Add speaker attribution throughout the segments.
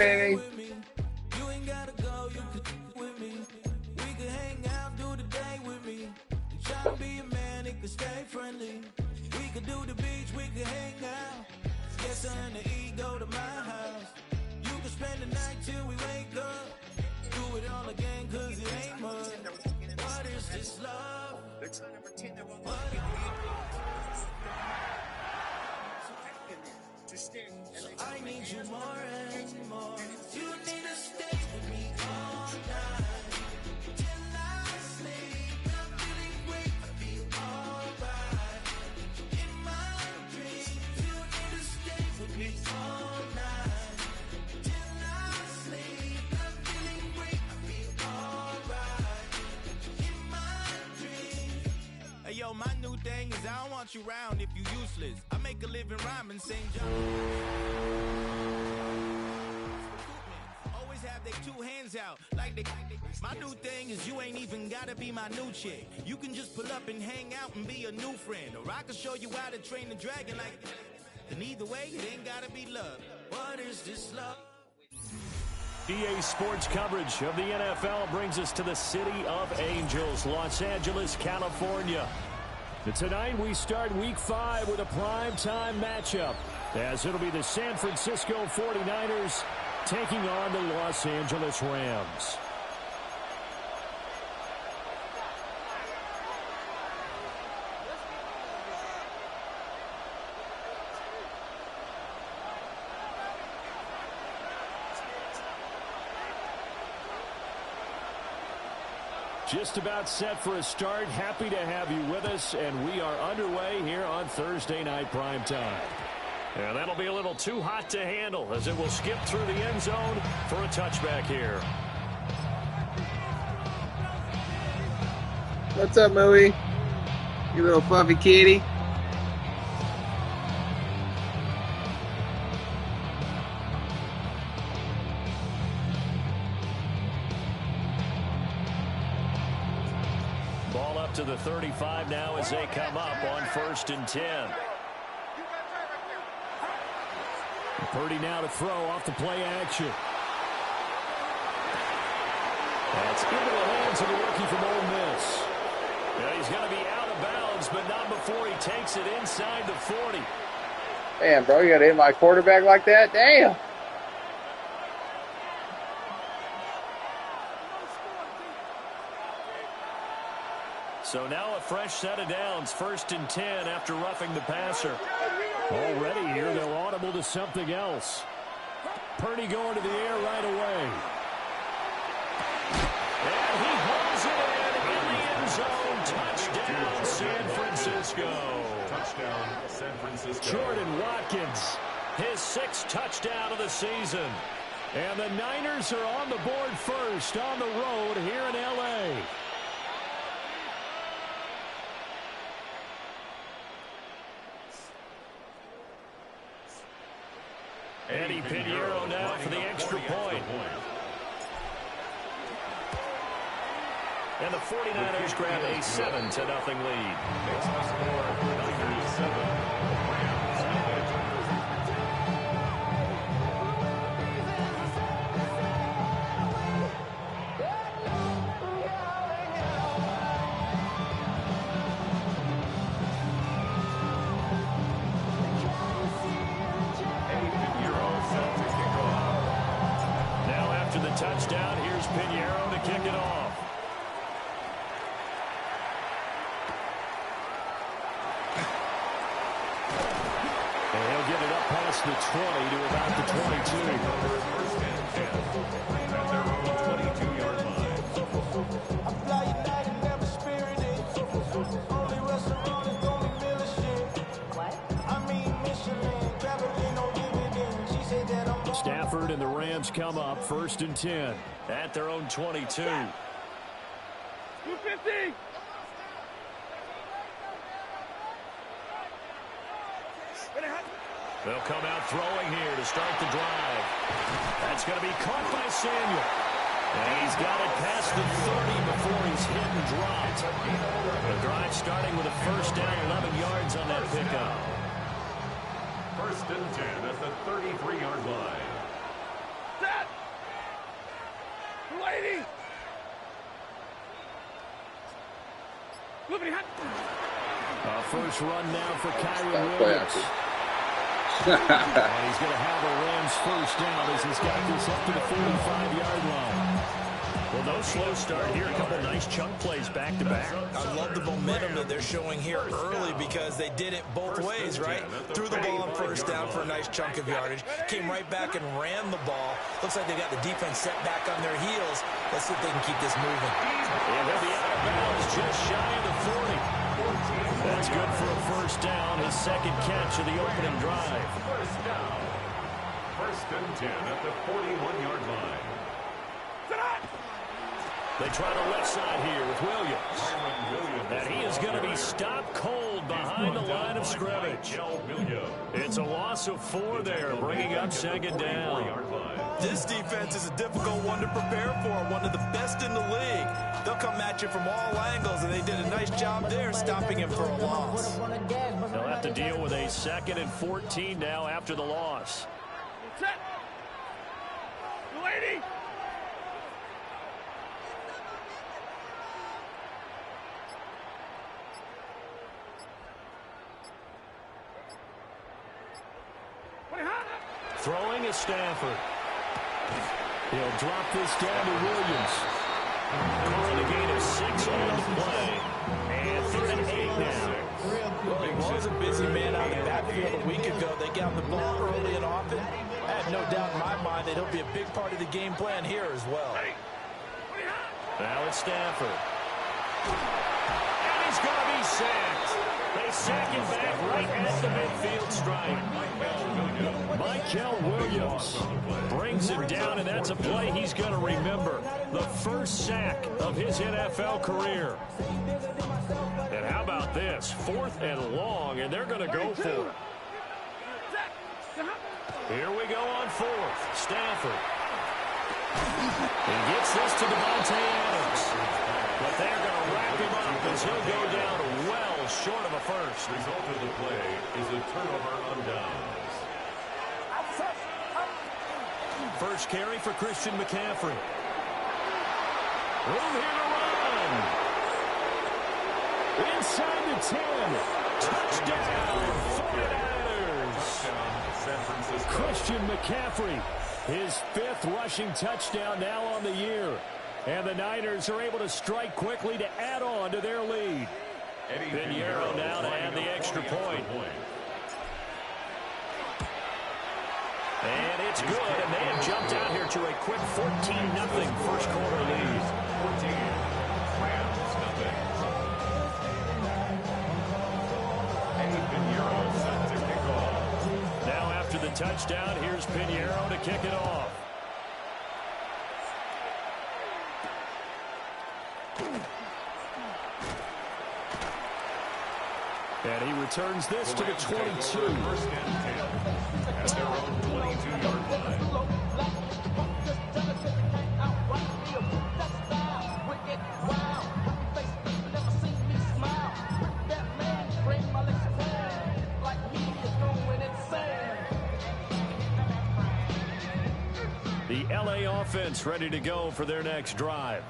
Speaker 1: Hey.
Speaker 2: You ain't gotta go, you could with me. We could hang out, do the day with me. Try to be a man, it could stay friendly. We could do the beach, we could hang out. Get something to eat, go to my house. You could spend the night till we wake up. Do it all again, cause it ain't much. What is this love? I need you more and more. You need to stay with me all night. Till I sleep, I'm feeling great, I feel alright. In my dreams, you need to stay with me all night. Till I sleep, I'm feeling great, I feel alright. In my dreams. Hey yo, my new thing is I don't want you round if you useless. I make a living rhyming, St. John. Always have their two hands out like they. My new thing is you ain't even gotta be my new chick. You can just pull up and hang out and be a new friend. Or I can show you how to train the dragon like. And either way, it ain't gotta be love. What is this love?
Speaker 3: EA Sports coverage of the NFL brings us to the City of Angels, Los Angeles, California. And tonight we start Week 5 with a primetime matchup, as it'll be the San Francisco 49ers taking on the Los Angeles Rams. Just about set for a start. Happy to have you with us, and we are underway here on Thursday Night Primetime. And that'll be a little too hot to handle as it will skip through the end zone for a touchback here.
Speaker 1: What's up, Moe? You little fluffy kitty.
Speaker 3: Ball up to the 35 now as they come up on 1st and 10. Purdy now to throw off the play action. That's into the hands of the rookie from Ole Miss. Yeah, he's going to be out of bounds, but not before he takes it inside the 40.
Speaker 1: Damn, bro, you got to hit my quarterback like that? Damn.
Speaker 3: So now a fresh set of downs, 1st and 10 after roughing the passer. Already here, they're audible to something else. Purdy going to the air right away. And he holds it in the end zone. Touchdown, San Francisco.
Speaker 4: Touchdown, San Francisco.
Speaker 3: Jordan Watkins, his 6th touchdown of the season. And the Niners are on the board first on the road here in L.A. Eddie Pinheiro now for the extra point. And the 49ers grab a 7-0 lead.
Speaker 4: Makes the score 9-7.
Speaker 3: Touchdown. Here's Pinheiro to kick it off. And he'll get it up past the 20 to about the 22.
Speaker 4: First and 10 at their own 22-yard line.
Speaker 3: Stafford and the Rams come up 1st and 10 at their own 22.
Speaker 1: 250.
Speaker 3: They'll come out throwing here to start the drive. That's going to be caught by Samuel. And he's got it past the 30 before he's hit and dropped. The drive starting with a first down, 11 yards on that pickup.
Speaker 4: 1st and 10 at the 33-yard line.
Speaker 3: First run now for Kyrie
Speaker 1: Play
Speaker 3: Williams.
Speaker 1: action.
Speaker 3: And he's going to have a Rams first down as he's got this up to the 45-yard line. Well, no slow start here. A couple nice chunk plays back-to-back.
Speaker 5: I love the momentum that they're showing here early because they did it both ways, right? Threw the ball on first down for a nice chunk of yardage. Came right back and ran the ball. Looks like they got the defense set back on their heels. Let's see if they can keep this moving.
Speaker 3: And they'll be out of bounds just shy of the 40. That's good for a first down. His second catch of the opening drive.
Speaker 4: First down. First and 10 at the 41-yard line.
Speaker 3: They try the left side here with Williams. And he is going to be stopped cold behind the line of scrimmage. It's a loss of 4 there, bringing up second down.
Speaker 5: This defense is a difficult one to prepare for, one of the best in the league. They'll come at you from all angles, and they did a nice job there stopping him for a loss.
Speaker 3: They'll have to deal with a 2nd and 14 now after the loss.
Speaker 2: Lady!
Speaker 3: Throwing is Stafford. He'll drop this down to Williams. Calling a gain of 6 on the play. And 3rd and 8 now.
Speaker 5: Well, he was a busy man out of the backfield a week ago. They got the ball early and often. I have no doubt in my mind that he'll be a big part of the game plan here as well.
Speaker 3: Now it's Stafford. And he's going to be sacked. They sack him back right at the midfield stripe. Michael Williams brings him down, and that's a play he's going to remember. The first sack of his NFL career. And how about this? 4th and long, and they're going to go for it. Here we go on 4th. Stafford. He gets this to Devontae Adams. But they're going to wrap him up as he'll go down well short of a first.
Speaker 4: Result of the play is a turnover on downs.
Speaker 3: First carry for Christian McCaffrey. Room here to run. Inside the 10. Touchdown, 49ers. Christian McCaffrey, his 5th rushing touchdown now on the year. And the Niners are able to strike quickly to add on to their lead. Pinheiro now to add the extra point. And it's good, and they have jumped out here to a quick 14-0 first quarter lead.
Speaker 4: 14. Rams nothing. Eddie Pinheiro set to kick off.
Speaker 3: Now after the touchdown, here's Pinheiro to kick it off. And he returns this to the 22.
Speaker 4: First and 10 at their own 22-yard line.
Speaker 3: The LA offense ready to go for their next drive.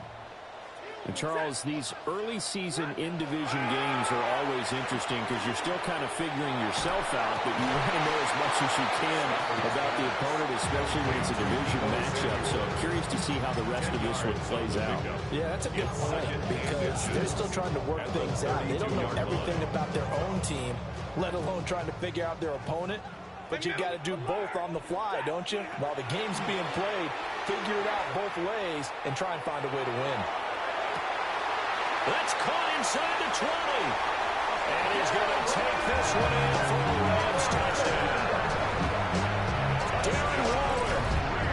Speaker 3: And Charles, these early season in-division games are always interesting because you're still kind of figuring yourself out, but you want to know as much as you can about the opponent, especially when it's a division matchup. So I'm curious to see how the rest of this one plays out.
Speaker 5: Yeah, that's a good point because they're still trying to work things out. They don't know everything about their own team, let alone trying to figure out their opponent. But you got to do both on the fly, don't you? While the game's being played, figure it out both ways and try and find a way to win.
Speaker 3: That's caught inside the 20. And he's going to take this one in for a Rams touchdown. Darren Waller,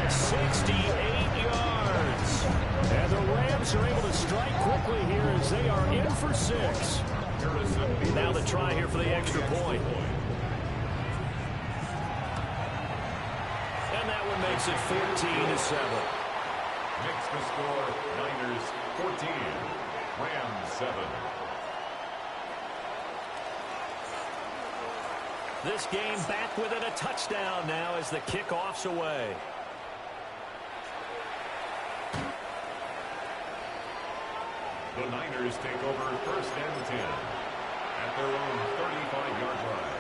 Speaker 3: 68 yards. And the Rams are able to strike quickly here as they are in for 6. Now the try here for the extra point. And that one makes it 14-7.
Speaker 4: Makes the score Niners 14. Rams 7.
Speaker 3: This game back within a touchdown now as the kickoff's away.
Speaker 4: The Niners take over first and 10 at their own 35-yard line.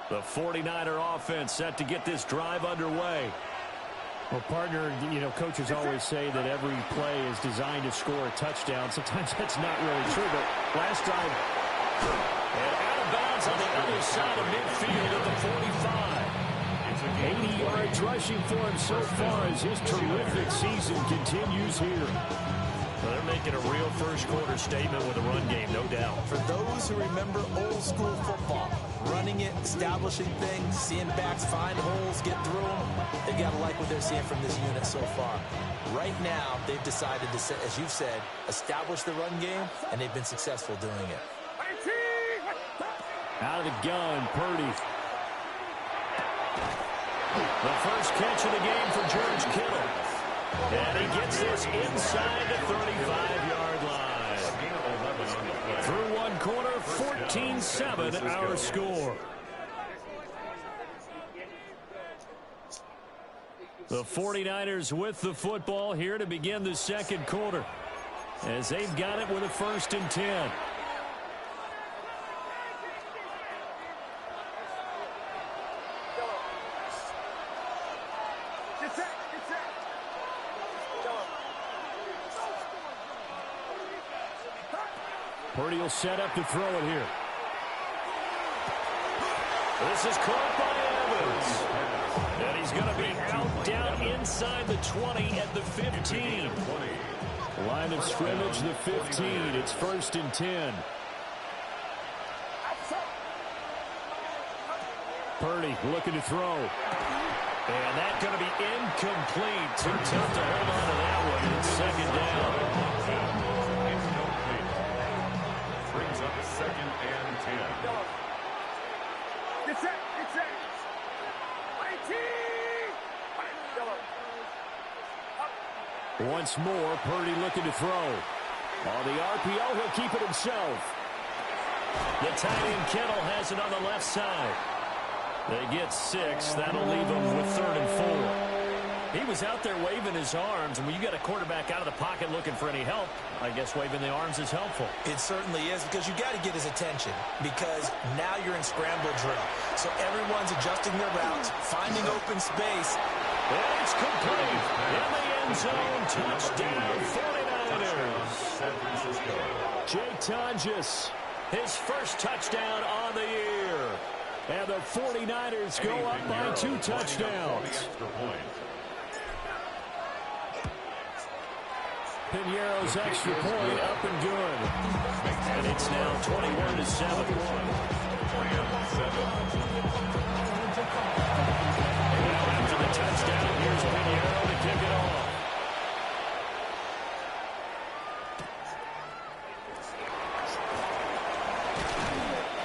Speaker 3: The 49er offense set to get this drive underway.
Speaker 6: Well, partner, you know, coaches always say that every play is designed to score a touchdown. Sometimes that's not really true, but last drive,
Speaker 3: and out of bounds on the other side of midfield at the 45. 80 yards rushing for him so far as his terrific season continues here.
Speaker 6: well, they're making a real first-quarter statement with a run game, no doubt.
Speaker 5: For those who remember old-school football, running it, establishing things, seeing backs find holes, get through them, they've got to like what they're seeing from this unit so far. Right now, they've decided to, as you've said, establish the run game, and they've been successful doing it.
Speaker 3: Out of the gun, Purdy. The first catch of the game for George Kittle. And he gets this inside the 35-yard line. Through one quarter, 14-7 our score. The 49ers with the football here to begin the second quarter, as they've got it with a 1st and 10. Purdy will set up to throw it here. This is caught by Evans. And he's going to be out down inside the 20 at the 15. Line of scrimmage, the 15. It's 1st and 10. Purdy looking to throw. And that's going to be incomplete. Too tough to hold on to that one. It's 2nd down.
Speaker 4: Brings up 2nd and 10.
Speaker 2: Get set, get set.
Speaker 3: Once more, Purdy looking to throw. On the RPO, he'll keep it himself. The tight end Kittle has it on the left side. They get 6. That'll leave them with 3rd and 4. He was out there waving his arms, and when you got a quarterback out of the pocket looking for any help, I guess waving the arms is helpful.
Speaker 5: It certainly is, because you got to get his attention, because now you're in scramble drill. So everyone's adjusting their routes, finding open space.
Speaker 3: And it's complete. In the end zone, touchdown 49ers.
Speaker 4: San Francisco.
Speaker 3: Jake Tonjes, his first touchdown on the year. And the 49ers go up by 2 touchdowns. Pinheiro's extra point up and good. And it's now 21-7. After the touchdown, here's Pinheiro to kick it off.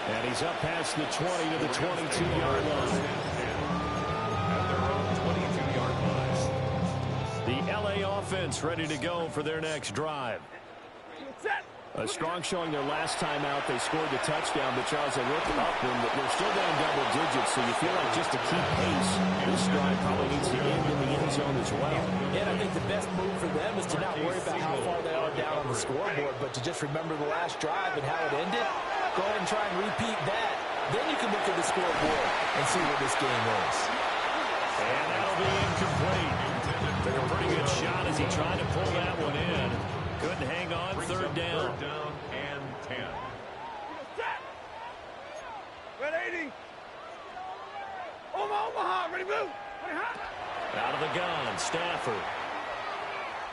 Speaker 3: And he's up past the 20 to the 22-yard line.
Speaker 4: At their own 22-yard line.
Speaker 3: The LA offense ready to go for their next drive. A strong showing their last time out. They scored the touchdown, but Charles, they look up and they're still down double digits, so you feel like just to keep pace, this drive probably needs to end in the end zone as well.
Speaker 5: And I think the best move for them is to not worry about how far they are down on the scoreboard, but to just remember the last drive and how it ended. Go ahead and try and repeat that. Then you can look at the scoreboard and see where this game is.
Speaker 3: And that'll be incomplete. Took a pretty good shot as he tried to pull that one in. Couldn't hang on. Third down.
Speaker 4: 3rd down and 10.
Speaker 2: Red 80. Omaha, ready, move.
Speaker 3: Out of the gun, Stafford.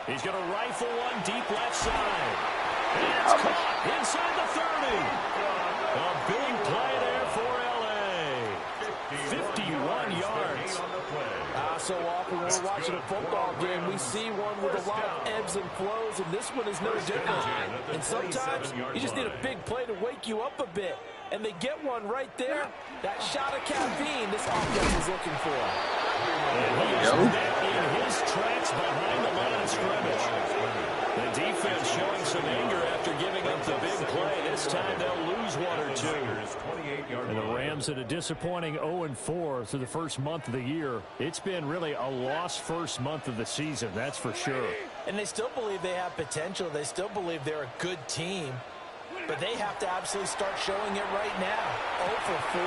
Speaker 3: He's going to rifle one deep left side. And it's caught inside the 30. A big play there for L.A. 51 yards.
Speaker 5: So often when we're watching a football game, we see one with a lot of ebbs and flows, and this one is no different. And sometimes you just need a big play to wake you up a bit. And they get one right there. That shot of caffeine this offense is looking for.
Speaker 3: And he is in his tracks behind the line of scrimmage. The defense showing some anger after giving up the big play. This this time they'll lose one or two. And the Rams at a disappointing 0-4 through the first month of the year. It's been really a lost first month of the season, that's for sure.
Speaker 5: And they still believe they have potential. They still believe they're a good team. But they have to absolutely start showing it right now. 0-4?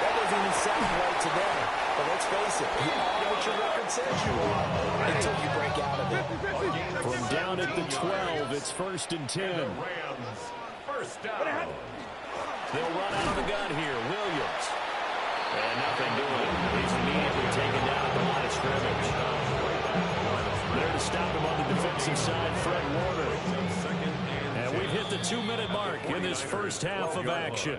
Speaker 5: That doesn't even sound right to them. But let's face it, you are what your record says you are until you break out of it.
Speaker 3: From down at the 12, it's 1st and 10.
Speaker 4: Rams, first down.
Speaker 3: They'll run out of the gun here. Williams. And nothing doing. He's immediately taken down at the line of scrimmage. There to stop him on the defensive side, Fred Warner. And we've hit the 2-minute mark in this first half of action.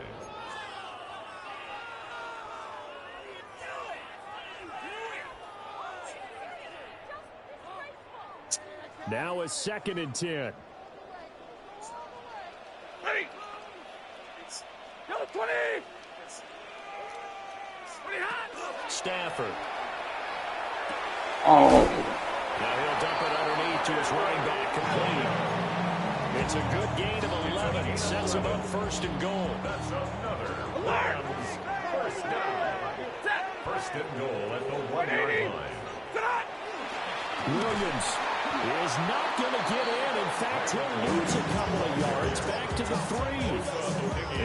Speaker 3: Now a 2nd and 10. Stafford.
Speaker 1: Oh.
Speaker 3: Now he'll dump it underneath to his running back, complete. It's a good gain of 11. It sets him up 1st and goal.
Speaker 4: That's another Rams first down. 1st and goal at the 1-yard line.
Speaker 3: Williams is not going to get in. In fact, he'll lose a couple of yards back to the 3.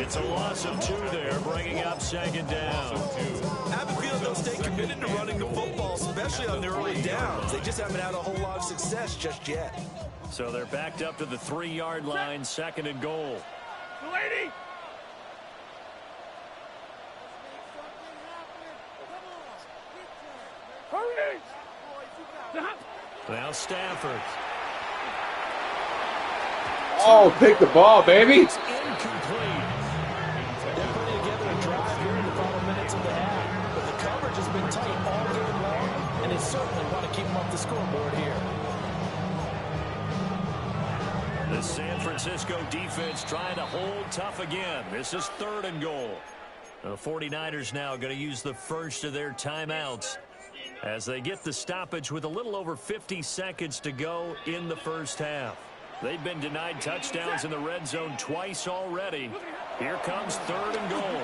Speaker 3: It's a loss of 2 there, bringing up 2nd down.
Speaker 7: I have a feeling they'll stay committed to running the football, especially on their early downs. They just haven't had a whole lot of success just yet.
Speaker 3: So they're backed up to the 3-yard line, 2nd and goal.
Speaker 2: Lady! Hurry!
Speaker 3: Now Stafford.
Speaker 1: Oh, pick the ball, baby.
Speaker 3: It's incomplete.
Speaker 5: They're putting together a drive here in the final minutes of the half. But the coverage has been tight all game long, and they certainly want to keep them off the scoreboard here.
Speaker 3: The San Francisco defense trying to hold tough again. This is 3rd and goal. The 49ers now going to use the first of their timeouts as they get the stoppage with a little over 50 seconds to go in the first half. They've been denied touchdowns in the red zone twice already. Here comes 3rd and goal.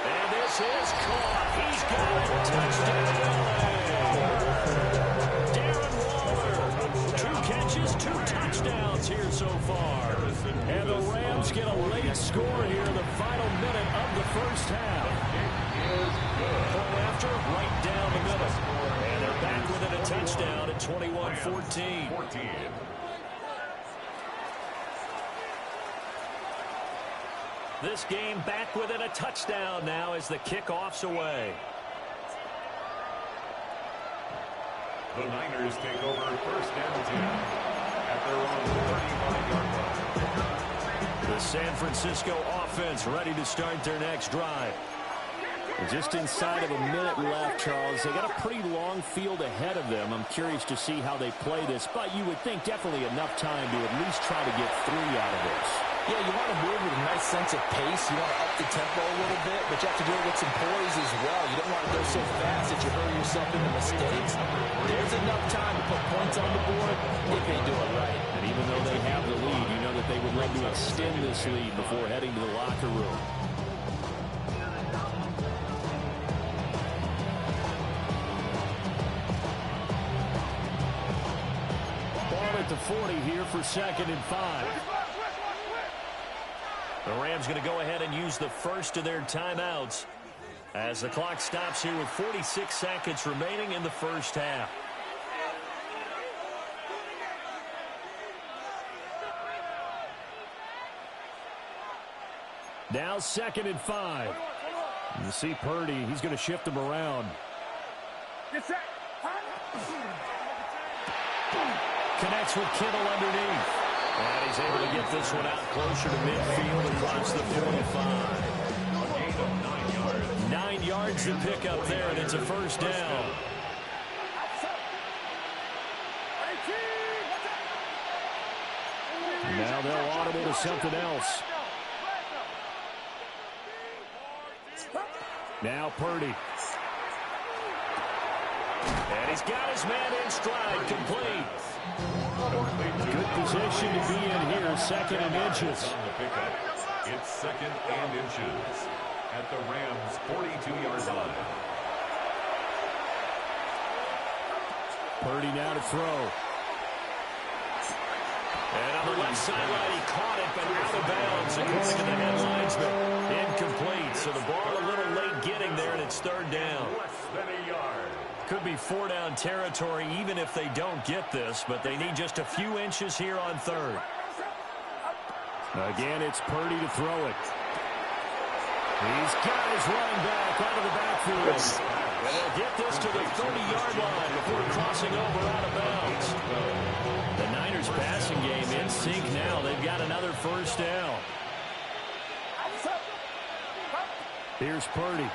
Speaker 3: And this is caught. He's got it. Touchdown. Darren Waller. 2 catches, 2 touchdowns here so far. And the Rams get a late score here in the final minute of the first half. Pull after, right down the middle. And they're back within a touchdown at 21-14. This game back within a touchdown now as the kickoff's away.
Speaker 4: The Niners take over 1st and 10 at their own 35-yard line.
Speaker 3: The San Francisco offense ready to start their next drive. Just inside of a minute left, Charles. They got a pretty long field ahead of them. I'm curious to see how they play this, but you would think definitely enough time to at least try to get 3 out of this.
Speaker 5: Yeah, you want to move with a nice sense of pace. You want to up the tempo a little bit, but you have to do it with some poise as well. You don't want to go so fast that you hurry yourself into mistakes. There's enough time to put points on the board if they do it right.
Speaker 3: And even though they have the lead, you know that they would love to extend this lead before heading to the locker room. Ball at the 40 here for 2nd and 5. The Rams going to go ahead and use the first of their timeouts as the clock stops here with 46 seconds remaining in the first half. Now 2nd and 5. You see Purdy, he's going to shift him around. Connects with Kittle underneath. And he's able to get this one out closer to midfield across the 45. 9 yards to pick up there, and it's a first down. Now they'll audible to something else. Now Purdy. And he's got his man in stride, complete. Good position to be in here, 2nd and inches.
Speaker 4: On the pickup. It's 2nd and inches at the Rams' 42-yard line.
Speaker 3: Purdy now to throw. And on the left sideline, he caught it, but out of bounds, according to the head linesman. Incomplete, so the ball a little late getting there, and it's 3rd down.
Speaker 4: Less than a yard.
Speaker 3: Could be 4-down territory even if they don't get this, but they need just a few inches here on 3rd. Again, it's Purdy to throw it. He's got his running back out of the backfield. And they'll get this to the 30-yard line before crossing over out of bounds. The Niners passing game in sync now. They've got another 1st down. Here's Purdy.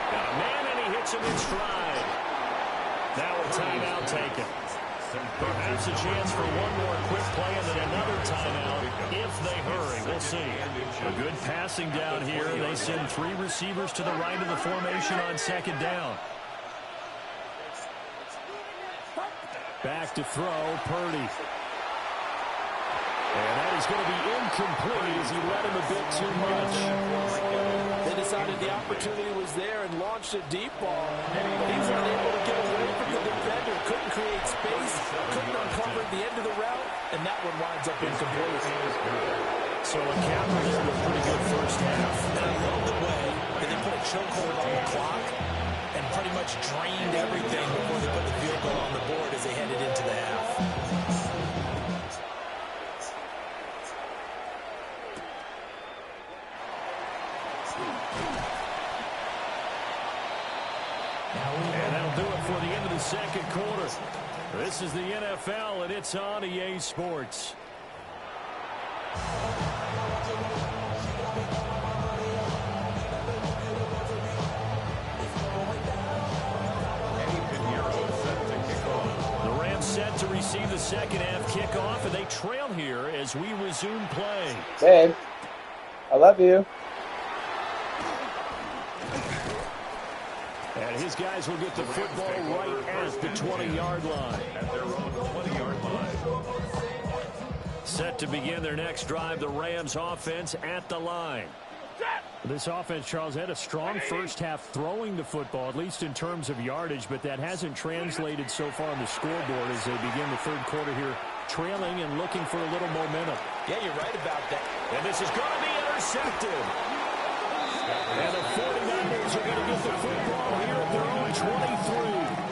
Speaker 3: Got a man, and he hits him in stride. Now a timeout taken. Perhaps a chance for one more quick play and then another timeout if they hurry. We'll see. A good passing down here. They send 3 receivers to the right of the formation on 2nd down. Back to throw, Purdy. And that is going to be incomplete as he led him a bit too much.
Speaker 5: They decided the opportunity was there and launched a deep ball. He was unable to get away from the defender, couldn't create space, couldn't uncover the end of the route, and that one winds up incomplete.
Speaker 3: So a Capitals with a pretty good first half.
Speaker 5: And I love the way that they put a chokehold on the clock and pretty much drained everything before they put the field goal on the board as they headed into the half.
Speaker 3: And that'll do it for the end of the 2nd quarter. This is the NFL, and it's on EA Sports. The Rams set to receive the 2nd half kickoff, and they trail here as we resume play.
Speaker 1: Babe, I love you.
Speaker 3: And his guys will get the football right at the 20-yard line.
Speaker 4: At their own 20-yard line.
Speaker 3: Set to begin their next drive, the Rams offense at the line. This offense, Charles, had a strong first half throwing the football, at least in terms of yardage, but that hasn't translated so far on the scoreboard as they begin the 3rd quarter here, trailing and looking for a little momentum.
Speaker 5: Yeah, you're right about that.
Speaker 3: And this is going to be intercepted. And the 49ers are going to get the football here at their own 23.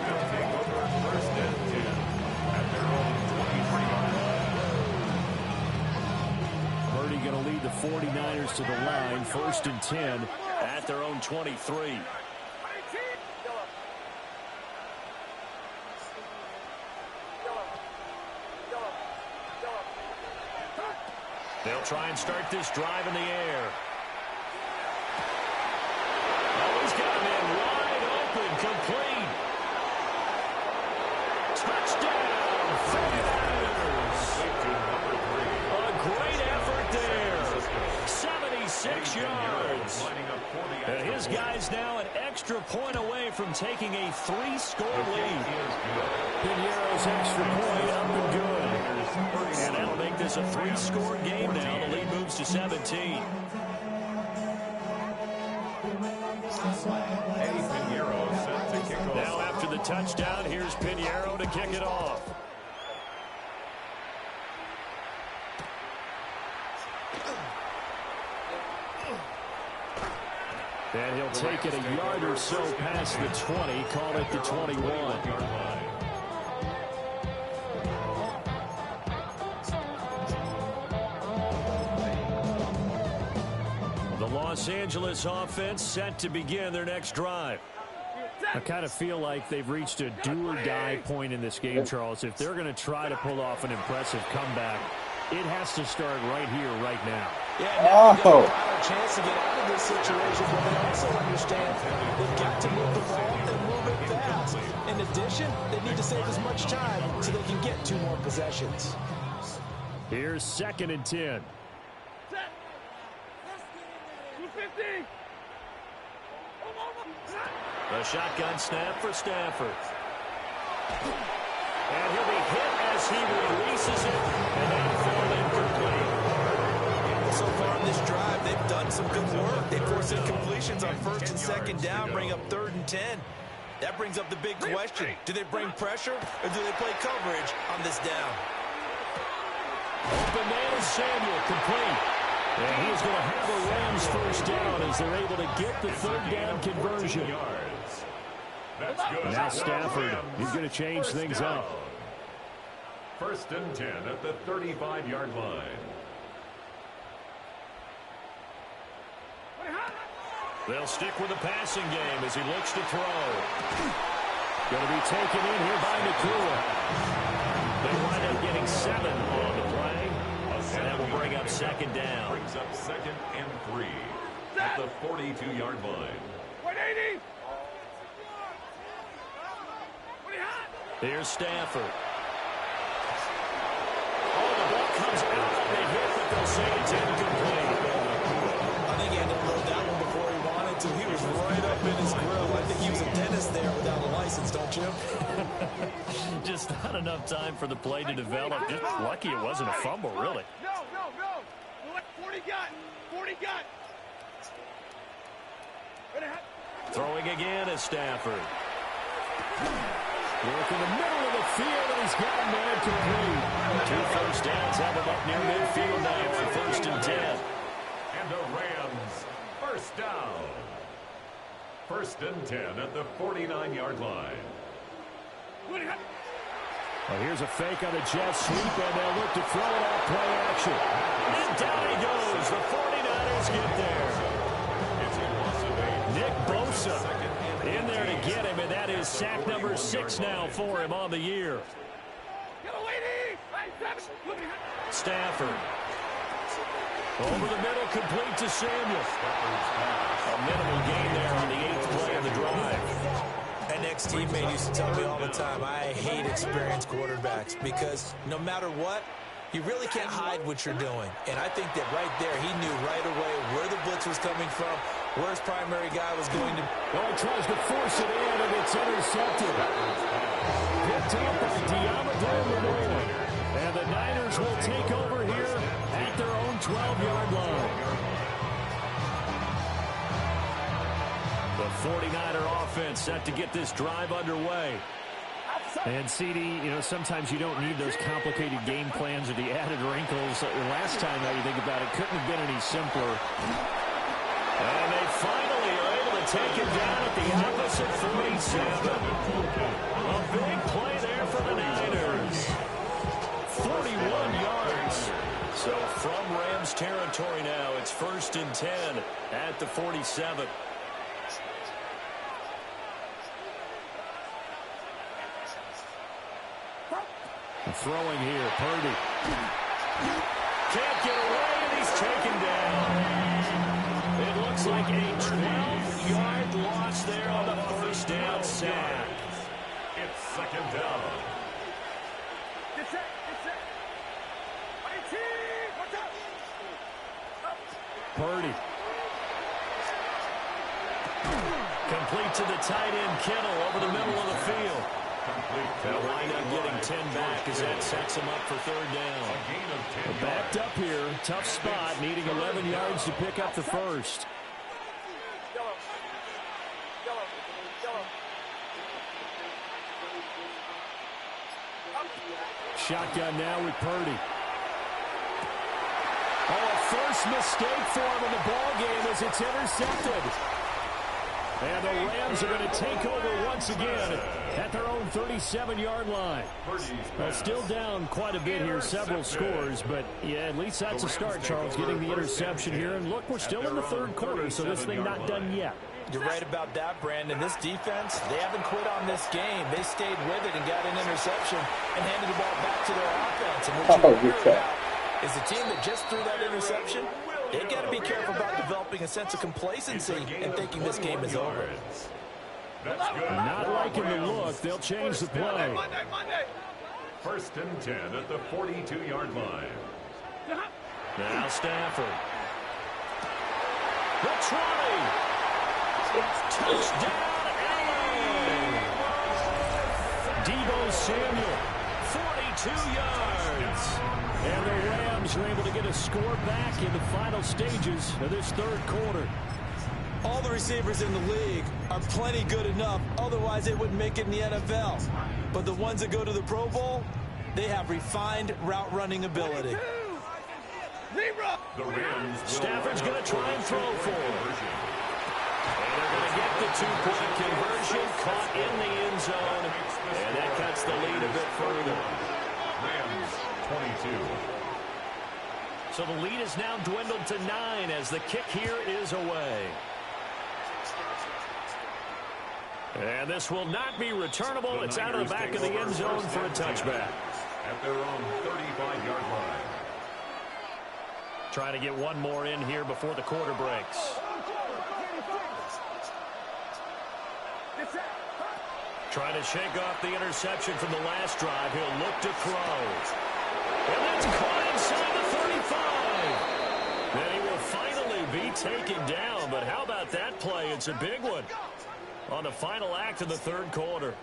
Speaker 4: They'll take over 1st and 10 at their own 23-yard line.
Speaker 3: Purdy going to lead the 49ers to the line, 1st and 10 at their own 23. They'll try and start this drive in the air. Oh, he's got him in wide open, complete. Touchdown, 49ers. A great effort there. 76 yards. And his guys now an extra point away from taking a 3-score lead. Pinheiro's extra point up and good. And that'll make this a 3-score game now. The lead moves to 17. Now after the touchdown, here's Pinheiro to kick it off. And he'll take it a yard or so past the 20, call it the 21. The Los Angeles offense set to begin their next drive. I kind of feel like they've reached a do-or-die point in this game, Charles. If they're going to try to pull off an impressive comeback, it has to start right here, right now.
Speaker 5: Yeah, now they've got a final chance to get out of this situation, but they also understand they've got to move the ball and move it fast. In addition, they need to save as much time so they can get 2 more possessions.
Speaker 3: Here's 2nd and 10. The shotgun snap for Stafford. And he'll be hit as he releases it, and that thrown incomplete.
Speaker 7: So far in this drive, they've done some good work. They force incompletions on 1st and 2nd down, bring up 3rd and 10. That brings up the big question. Do they bring pressure, or do they play coverage on this down?
Speaker 3: Open man is Samuel, complete. And he's going to have a Rams first down as they're able to get the 3rd down conversion.
Speaker 6: Now Stafford, he's going to change things up.
Speaker 4: 1st and 10 at the 35-yard line.
Speaker 3: They'll stick with the passing game as he looks to throw. Going to be taken in here by Nakua. They wind up getting 7 on the play. And that will bring up 2nd down.
Speaker 4: Brings up 2nd and 3 at the 42-yard line.
Speaker 2: 180.
Speaker 3: Here's Stafford. Oh, the ball comes out on the hit, but they'll say it's incomplete.
Speaker 7: I think he had to load that one before he wanted to. He was right up in his grill. I think he was a dentist there without a license, don't you?
Speaker 3: Just not enough time for the play to develop. Just lucky it wasn't a fumble, really.
Speaker 2: No. 40 got. 40 got.
Speaker 3: Throwing again is Stafford. Work in the middle of the field, and he's got a man complete. 2 first downs have him up near midfield now for 1st and 10.
Speaker 4: And the Rams, first down. 1st and 10 at the 49-yard line.
Speaker 6: Well, here's a fake on the jet sweep, and they'll look to throw it off play action.
Speaker 3: And down he goes. The 49ers get there. Nick Bosa in there to get him, and that is sack number 6 now for him on the year. Stafford. Over the middle, complete to Samuel. A minimal gain there on the 8th play of the drive.
Speaker 7: An ex-teammate used to tell me all the time, I hate experienced quarterbacks because no matter what, you really can't hide what you're doing. And I think that right there, he knew right away where the blitz was coming from, where his primary guy was going to.
Speaker 6: Well, he tries to force it in, and it's intercepted. Picked up by Diamador Lenore. And the Niners will take over here at their own 12-yard line.
Speaker 3: The 49er offense set to get this drive underway.
Speaker 6: And CD, sometimes you don't need those complicated game plans or the added wrinkles. Last time, now you think about it, couldn't have been any simpler.
Speaker 3: And they finally are able to take it down at the opposite 47. A big play there for the Niners. 41 yards. So from Rams territory now, it's 1st and 10 at the 47.
Speaker 6: Throwing here, Purdy.
Speaker 3: Can't get away, and he's taken down. It looks like a 12-yard loss there on the 1st down sack.
Speaker 4: It's 2nd down.
Speaker 6: Purdy.
Speaker 3: Complete to the tight end, Kittle, over the middle of the field. They'll wind up getting 10 back as that sets him up for 3rd down.
Speaker 6: Backed up here, tough spot, needing 11 yards to pick up the first. Shotgun now with Purdy. Oh, a first mistake for him in the ball game as it's intercepted. And the Rams are going to take over once again at their own 37-yard line. Well, still down quite a bit here, several scores, but yeah, at least that's a start, Charles, getting the interception here. And look, we're still in the 3rd quarter, so this thing not done yet.
Speaker 7: You're right about that, Brandon. This defense, they haven't quit on this game. They stayed with it and got an interception and handed the ball back to their offense. And what you worry about is the team that just threw that interception, they got to be careful about developing a sense of complacency and thinking this game is over.
Speaker 6: Not liking the look. They'll change the play.
Speaker 4: 1st and 10 at the 42-yard line.
Speaker 3: Now Stafford. The 20. Touchdown, LA. Deebo Samuel. 42 2 yards. And the Rams are able to get a score back in the final stages of this third quarter.
Speaker 7: All the receivers in the league are plenty good enough. Otherwise, they wouldn't make it in the NFL. But the ones that go to the Pro Bowl, they have refined route running ability.
Speaker 3: Stafford's going to try and throw for him. And they're going to get the 2-point conversion, caught in the end zone. And that cuts the lead a bit further.
Speaker 4: Rams 22.
Speaker 3: So the lead is now dwindled to 9 as the kick here is away. And this will not be returnable. It's out of the back of the end zone for a touchback.
Speaker 4: At their own 35-yard line.
Speaker 3: Trying to get one more in here before the quarter breaks. Trying to shake off the interception from the last drive. He'll look to throw. And that's caught inside the 35. And he will finally be taken down. But how about that play? It's a big one on the final act of the third quarter.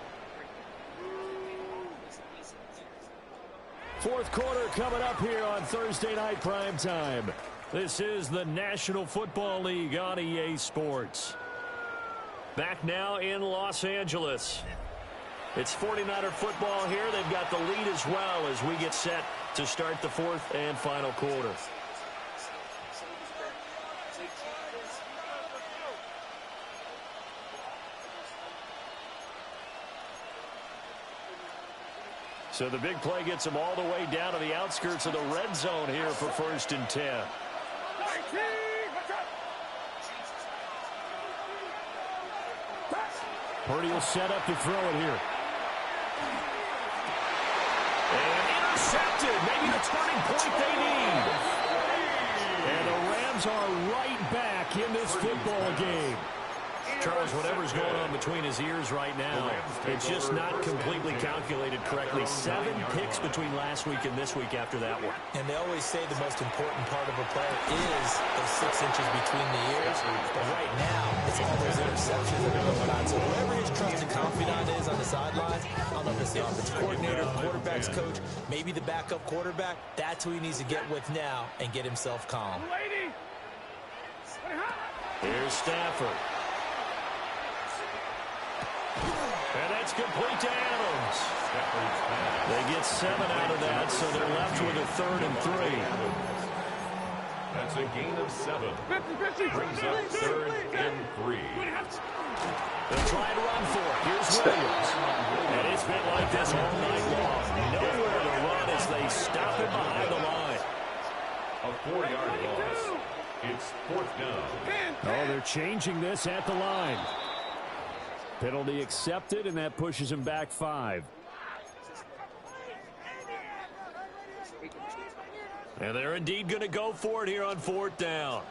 Speaker 3: Fourth quarter coming up here on Thursday Night Prime Time. This is the National Football League on EA Sports. Back now in Los Angeles. It's 49er football here. They've got the lead as well as we get set to start the fourth and final quarter. So the big play gets them all the way down to the outskirts of the red zone here for 1st and 10. Purdy will set up to throw it here. And intercepted. Maybe the turning point they need. And the Rams are right back in this football game. Charles, whatever's going on between his ears right now, it's just not completely calculated correctly. 7 picks between last week and this week after that one.
Speaker 7: And they always say the most important part of a player is those 6 inches between the ears. But right now, it's all those interceptions that are going on. So whoever his trusted confidant is on the sidelines, I don't know if it's the offensive coordinator, quarterback's coach, maybe the backup quarterback, that's who he needs to get with now and get himself calm.
Speaker 3: Here's Stafford. And that's complete to Adams. They get 7 out of that, so they're left with a 3rd and 3.
Speaker 4: That's a gain of 7. Brings up 3rd and 3.
Speaker 3: They'll try and run for it. Here's Williams. And it's been like this all night long. Nowhere to run as they stop it behind the line.
Speaker 4: A 4-yard loss. It's 4th down.
Speaker 3: Oh, they're changing this at the line. Penalty accepted, and that pushes him back 5. And they're indeed going to go for it here on 4th down.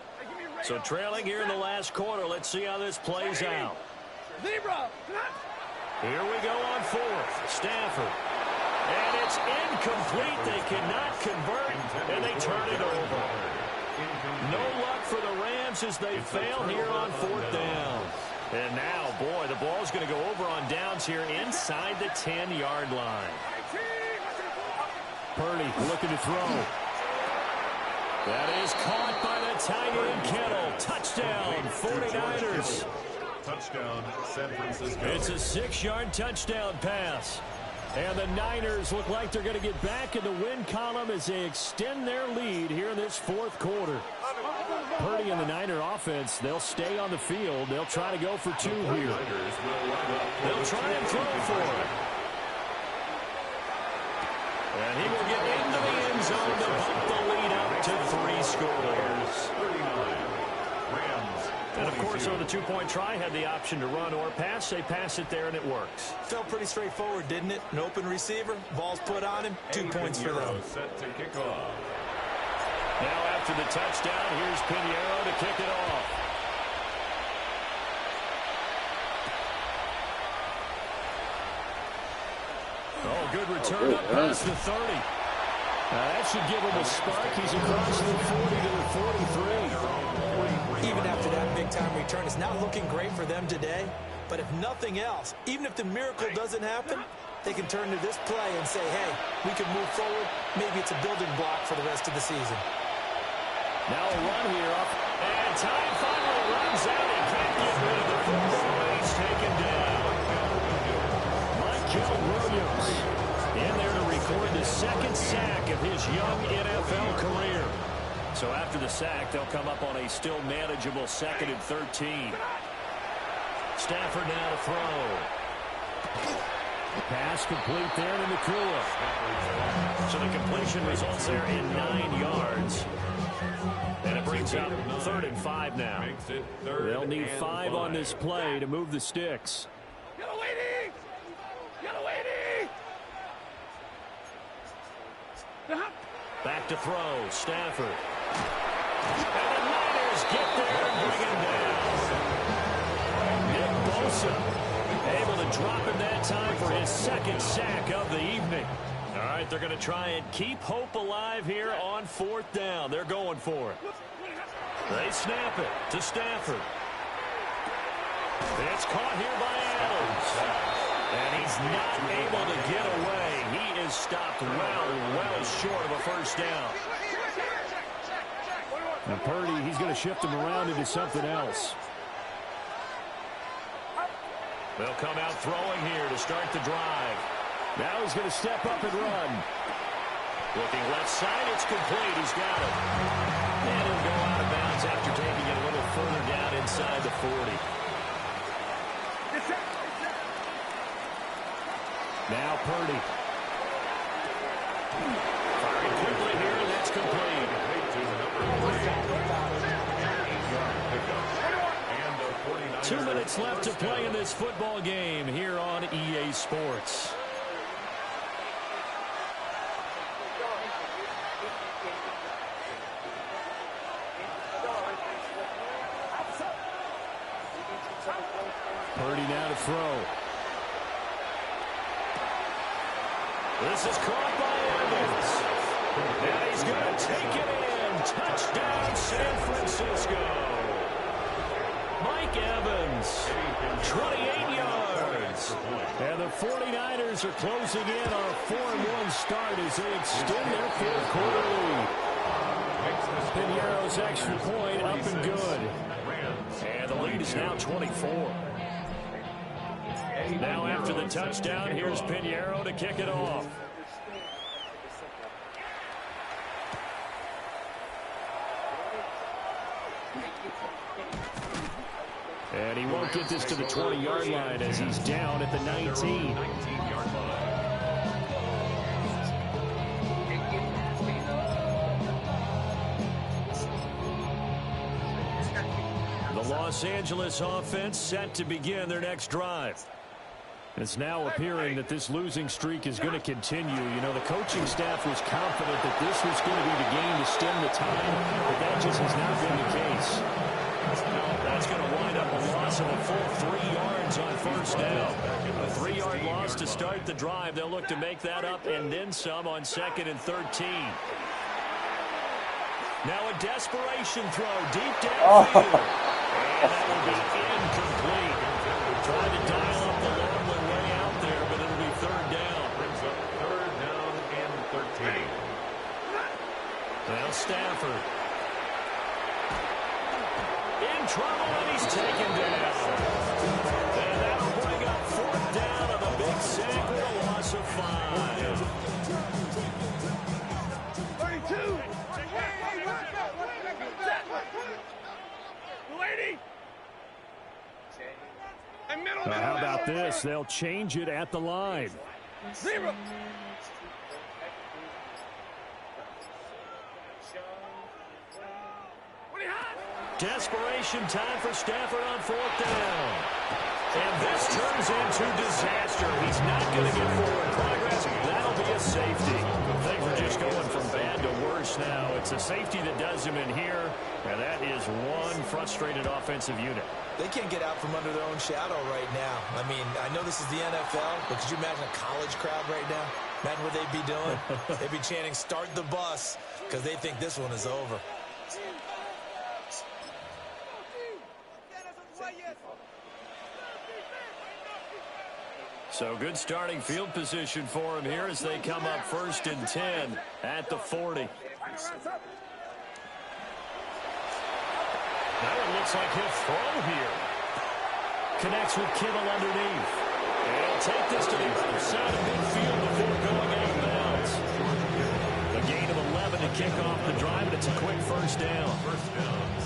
Speaker 3: So trailing here in the last quarter. Let's see how this plays out. Here we go on 4th. Stafford. And it's incomplete. They cannot convert, and they turn it over. No luck for the Rams as they fail here on 4th down. And now, boy, the ball's going to go over on downs here inside the 10-yard line. Purdy looking to throw. That is caught by the tight end Kittle. Touchdown, 49ers.
Speaker 4: Touchdown, San Francisco.
Speaker 3: It's a 6-yard touchdown pass. And the Niners look like they're going to get back in the win column as they extend their lead here in this 4th quarter. Purdy and the Niner offense, they'll stay on the field. They'll try to go for 2 here. They'll try and throw for it. And he will get into the end zone to bump the lead up to 3 scores.
Speaker 4: 39. Rams.
Speaker 3: And, of course, on the 2-point try, had the option to run or pass. They pass it there, and it works.
Speaker 7: Felt pretty straightforward, didn't it? An open receiver, ball's put on him, 2 points for them.
Speaker 4: Set to kick off.
Speaker 3: Now after the touchdown, here's Pinheiro to kick it off. Oh, good return up past the 30. That should give him a spark. He's across the 40 to the 43.
Speaker 7: Even after that big-time return, it's not looking great for them today. But if nothing else, even if the miracle doesn't happen,
Speaker 5: they can turn to this play and say, hey, we can move forward. Maybe it's a building block for the rest of the season.
Speaker 3: Now a run here up. And time finally runs out. He can't get rid of the football. He's taken down. Michael Williams in there to record the second sack of his young NFL career. So after the sack, they'll come up on a still manageable 2nd and 13. Stafford now to throw. Pass complete there to Nakua. So the completion results there in 9 yards. And it brings up 3rd and 5 now. They'll need 5 on this play to move the sticks. Back to throw. Stafford. And the Niners get there and bring him down. Nick Bosa able to drop him that time for his 2nd sack of the evening. All right, they're going to try and keep hope alive here on 4th down. They're going for it. They snap it to Stafford. It's caught here by Adams. And he's not able to get away. He is stopped well short of a 1st down. And Purdy, he's going to shift him around into something else. They'll come out throwing here to start the drive. Now he's going to step up and run. Looking left side, it's complete. He's got it. And he'll go out of bounds after taking it a little further down inside the 40. Now Purdy. Firing quickly here, and that's complete. 2 minutes left to play in this football game here on EA Sports. Purdy now to throw. This is caught by Evans. And he's going to take it in. Touchdown, San Francisco. Mike Evans, 28 yards. And the 49ers are closing in on a 4-1 start as they extend their 4th quarter lead. Pinheiro's extra point up and good. And the lead is now 24. Now after the touchdown, here's Pinheiro to kick it off. And he won't get this to the 20-yard line as he's down at the 19. The Los Angeles offense set to begin their next drive. It's now appearing that this losing streak is going to continue. You know, the coaching staff was confident that this was going to be the game to stem the tide, but that just has not been the case. That's going to wind up a loss of a full 3 yards on 1st down. A 3-yard loss to start the drive. They'll look to make that up and then some on 2nd and 13. Now a desperation throw deep downfield. And that will be incomplete. Trying to dial up the long one way out there, but it'll be 3rd down.
Speaker 4: Brings up 3rd down and 13.
Speaker 3: Now Stafford. In trouble, and he's taken down. And that'll bring up 4th down on the big sack with a loss of 5.
Speaker 6: 32.
Speaker 3: How about this? They'll change it at the line.
Speaker 6: 0.
Speaker 3: Desperation time for Stafford on 4th down. And this turns into disaster. He's not going to get forward progress. That'll be a safety. Things are just going from bad to worse now. It's a safety that does him in here, and that is one frustrated offensive unit.
Speaker 5: They can't get out from under their own shadow right now. I mean, I know this is the NFL, but could you imagine a college crowd right now? Imagine what they'd be doing. They'd be chanting, "Start the bus," because they think this one is over.
Speaker 3: So good starting field position for him here as they come up 1st and 10 at the 40.
Speaker 6: Now it looks like he'll throw here.
Speaker 3: Connects with Kittle underneath. And he'll take this to the other side of midfield before going out of bounds. A gain of 11 to kick off the drive, and it's a quick first down.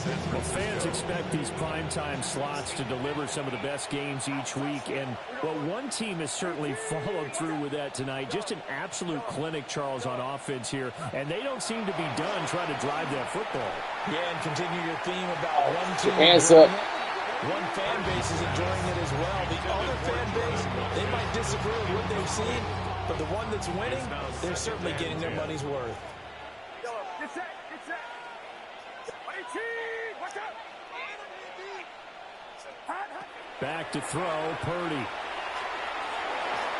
Speaker 6: Well, fans expect these primetime slots to deliver some of the best games each week. And, well, one team has certainly followed through with that tonight. Just an absolute clinic, Charles, on offense here. And they don't seem to be done trying to drive that football.
Speaker 7: Yeah, and continue your theme about one team.
Speaker 1: Hands up.
Speaker 7: One fan base is enjoying it as well. The other fan base, they might disagree with what they've seen, but the one that's winning, they're certainly getting their money's worth.
Speaker 6: Back to throw, Purdy.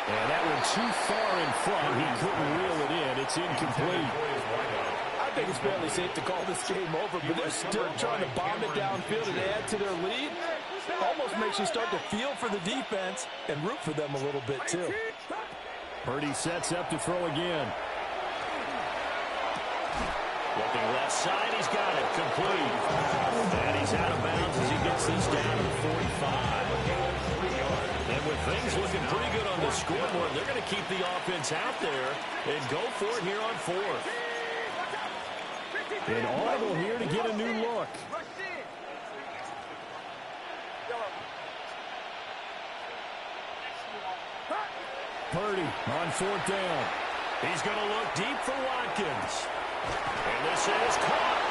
Speaker 6: And that went too far in front. He couldn't reel it in. It's incomplete.
Speaker 7: I think it's fairly safe to call this game over, but they're still trying to bomb it downfield and add to their lead. Almost makes you start to feel for the defense and root for them a little bit, too.
Speaker 6: Purdy sets up to throw again.
Speaker 3: Looking left side, he's got it. Complete. And he's out of bounds as he gets this down to the 45. And with things looking pretty good on the scoreboard, they're going to keep the offense out there and go for it here on 4th.
Speaker 6: And Audible here to get a new look. Purdy on 4th down.
Speaker 3: He's going to look deep for Watkins. And this is caught.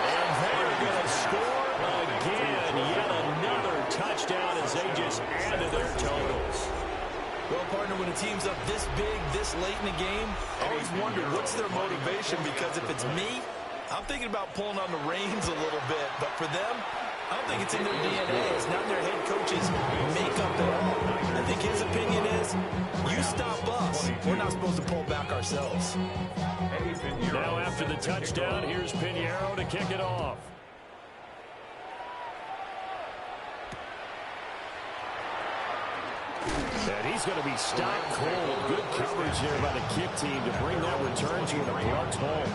Speaker 3: And they're going to score again. Yet another touchdown as they just add to their totals.
Speaker 7: Well, partner, when a team's up this big, this late in the game, I always wonder what's their motivation, because if it's me, I'm thinking about pulling on the reins a little bit. But for them, I don't think it's in their DNA. It's not their head coach's makeup at all. I think his opinion is, you stop us. We're not supposed to pull back ourselves.
Speaker 3: Now after the touchdown, here's Pinheiro to kick it off.
Speaker 6: And he's going to be stopped cold. Good coverage there by the kick team to bring that return to an abrupt halt.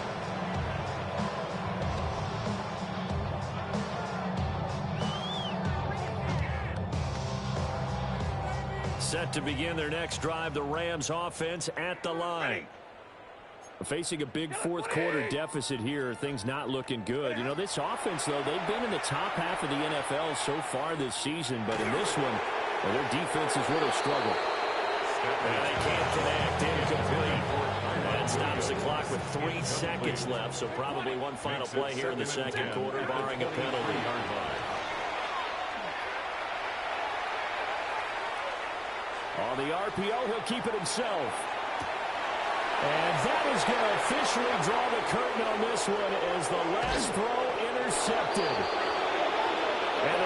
Speaker 3: Set to begin their next drive, the Rams offense at the line.
Speaker 6: Facing a big fourth quarter deficit here, things not looking good. You know, this offense, though, they've been in the top half of the NFL so far this season, but in this one, well, their defense has really struggled.
Speaker 3: And they can't connect. Incomplete. That stops the clock with 3 seconds left, so probably one final play here in the second quarter, barring a penalty.
Speaker 6: On the RPO, he'll keep it himself. And that is going to officially draw the curtain on this one as the last throw intercepted. And